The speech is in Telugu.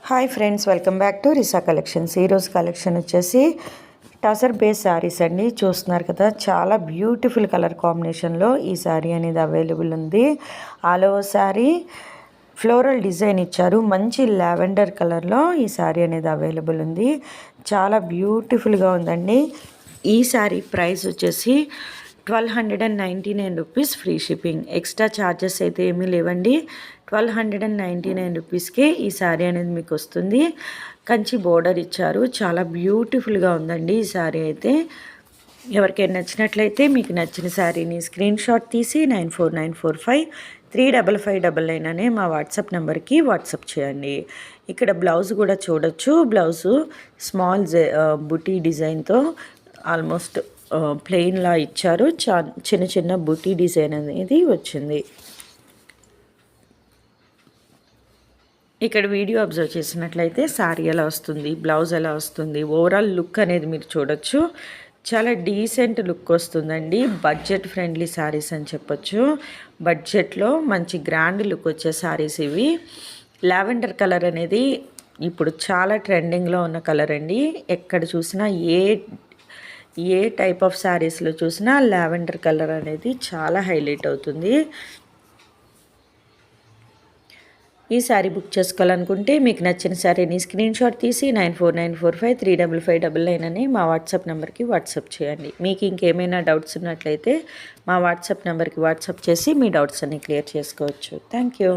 Hi friends, welcome back to Risa collections. ఈరోజు కలెక్షన్ వచ్చేసి టసర్ బేస్ శారీస్ అండి. చూస్తున్నారు కదా, చాలా బ్యూటిఫుల్ కలర్ కాంబినేషన్లో ఈ శారీ అనేది అవైలబుల్ ఉంది. All over sari floral design ఇచ్చారు. మంచి లావెండర్ కలర్లో ఈ శారీ అనేది అవైలబుల్ ఉంది. చాలా బ్యూటిఫుల్గా ఉందండి. ఈ శారీ ప్రైస్ వచ్చేసి 1299 rupees, free shipping. Extra charges అయితే ఏమీ లేవండి. 1299 రూపీస్కే ఈ శారీ అనేది మీకు వస్తుంది. కంచి బోర్డర్ ఇచ్చారు. చాలా బ్యూటిఫుల్గా ఉందండి ఈ శారీ అయితే. ఎవరికైనా నచ్చినట్లయితే మీకు నచ్చిన శారీని స్క్రీన్ షాట్ తీసి 9494535599 అనే మా వాట్సాప్ నెంబర్కి వాట్సాప్ చేయండి. ఇక్కడ బ్లౌజ్ కూడా చూడొచ్చు. బ్లౌజు స్మాల్ బుటీ డిజైన్తో ఆల్మోస్ట్ ప్లెయిన్లా ఇచ్చారు. చిన్న చిన్న బుటీ డిజైన్ అనేది వచ్చింది. ఇక్కడ వీడియో అబ్జర్వ్ చేసినట్లయితే శారీ ఎలా వస్తుంది, బ్లౌజ్ ఎలా వస్తుంది, ఓవరాల్ లుక్ అనేది మీరు చూడొచ్చు. చాలా డీసెంట్ లుక్ వస్తుందండి. బడ్జెట్ ఫ్రెండ్లీ శారీస్ అని చెప్పొచ్చు. బడ్జెట్లో మంచి గ్రాండ్ లుక్ వచ్చే శారీస్ ఇవి. లావెండర్ కలర్ అనేది ఇప్పుడు చాలా ట్రెండింగ్లో ఉన్న కలర్ అండి. ఎక్కడ చూసినా ఏ టైప్ ఆఫ్ శారీస్లో చూసినా లావెండర్ కలర్ అనేది చాలా హైలైట్ అవుతుంది. ఈ శారీ బుక్ చేసుకోవాలనుకుంటే మీకు నచ్చిన శారీని స్క్రీన్ షాట్ తీసి 9494535599 అని మా వాట్సాప్ నెంబర్కి వాట్సాప్ చేయండి. మీకు ఇంకేమైనా డౌట్స్ ఉన్నట్లయితే మా వాట్సాప్ నెంబర్కి వాట్సాప్ చేసి మీ డౌట్స్ అన్ని క్లియర్ చేసుకోవచ్చు. Thank you.